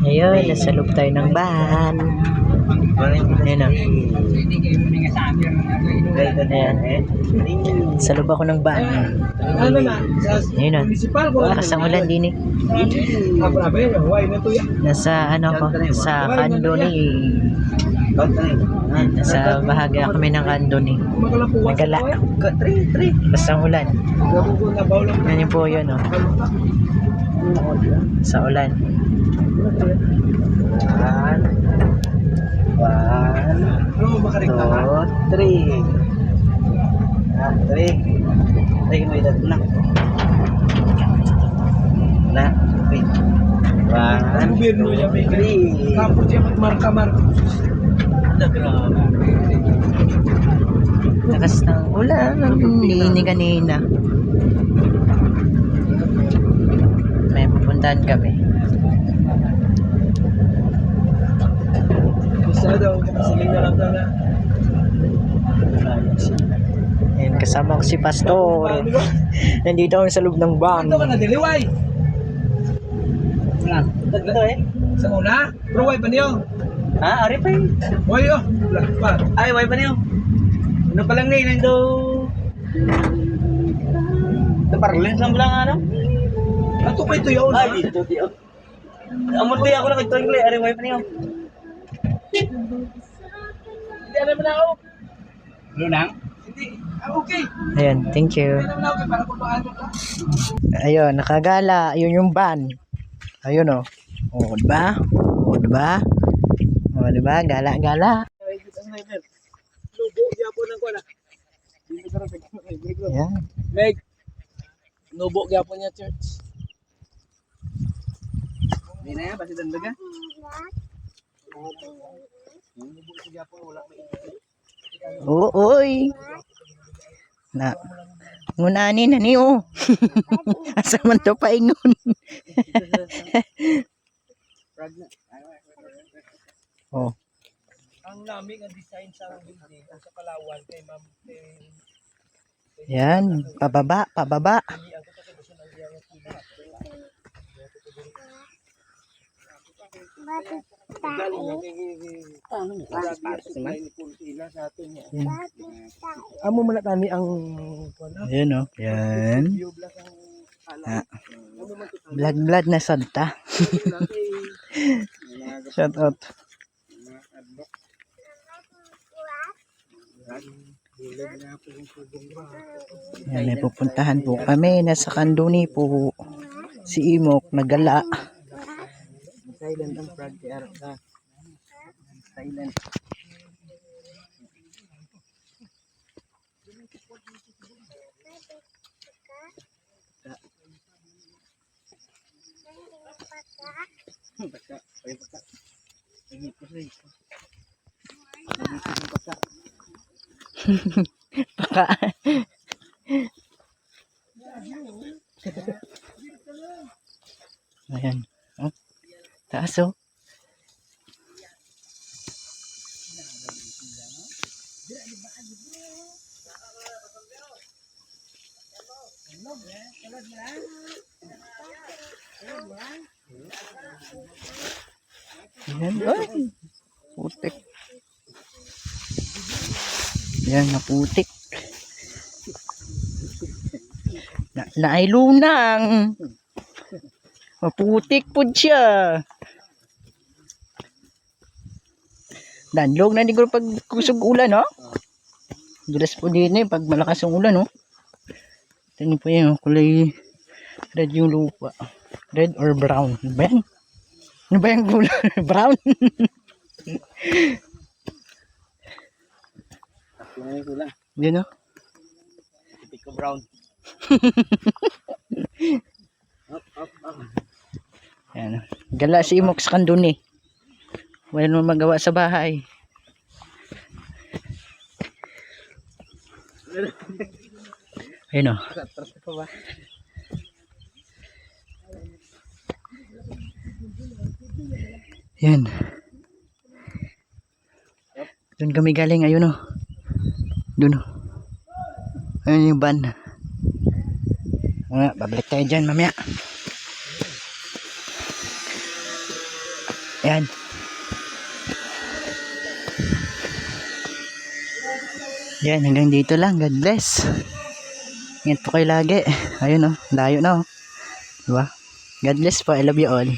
Ayun, nasa loob tayo ng van. Ayun o. Ayan. Sa loob ako ng van. Ayun o. Lakas ang ulan din eh. Nasa ano ko, sa Candoni. Nasa bahagi kami ng Candoni. Nagala. Basta ang ulan. Yan po yun o. Sa ulan. One, two, three. Three. Three mo edad na. Na, three. One, two, three. Kapos siya magmarka-marka. Lakas ng ulan. Hindi kanina. May pupuntahan kami. Gusto daw, siling na lang sana. Ayan, kasama ko si Pastor. Nandito ako sa loob ng van. Ito ka na, diliway. Dito eh. Sa una, pero way pa niyo. Ah, ari pa eh. Way oh, black pa. Ay, way pa niyo. Ano pa lang na yun, do. Naparlens lang lang ano? Ato pa ito yun. Ay, dito, dito. Amon tayo ako lang ito, ari way pa niyo. Hindi alam mo na ako. Ano lang? Hindi, okay. Ayan, thank you. Hindi naman ako okay, para kung paano ka. Ayun, nakagala. Ayun yung van. Ayun o. O, diba? O, diba? O, diba? Gala, gala. Lubo, gyapon ng kuwan. Ayan. Meg, nubo gyapon niya church. Hindi na yan, basi dandaga. Nubo si gyapon, wala pa ito. Uy. Na. Ngunani na ni o. Asa man to paingon. Oh. Ang lamig ang design sa building sa Palawan kay Ma'am Yan, pababa, pababa. Amo man tani ang Ayan o. Yan. Ah. Blood na santa. Shout out. Yan, may pupuntahan po kami. Nasa Candoni po. Si Imok, nagala. silent ang frog kay Arap na. Silent. Baka, ay baka. Nagipos na ito. Nagipos yung baka. Baka. Ayan. Oh. Taas oh. Ayan. Ay. Putik. Ayan, naputik. Nailunang. Maputik po siya. Danlog na di ko pag kusog ulan, no? Dulas po din eh, pag malakas ang ulan, no? Ito po yun, kulay red yung lupa. Red or brown. Ano ba yan? Ano ba yung kulay? Brown? Yun, no? Tipiko brown. Yan. Gala si Imok sa Candoni. Wala naman magawa sa bahay. Ayun o. Yan. Doon kami galing. Ayun o. Doon o. Ayun yung van. Babalik tayo dyan mamaya. Ayan. Yan, hanggang dito lang. God bless. Ingat po kayo lagi. Ayun, oh. Layo na, oh. Diba? God bless po. I love you all.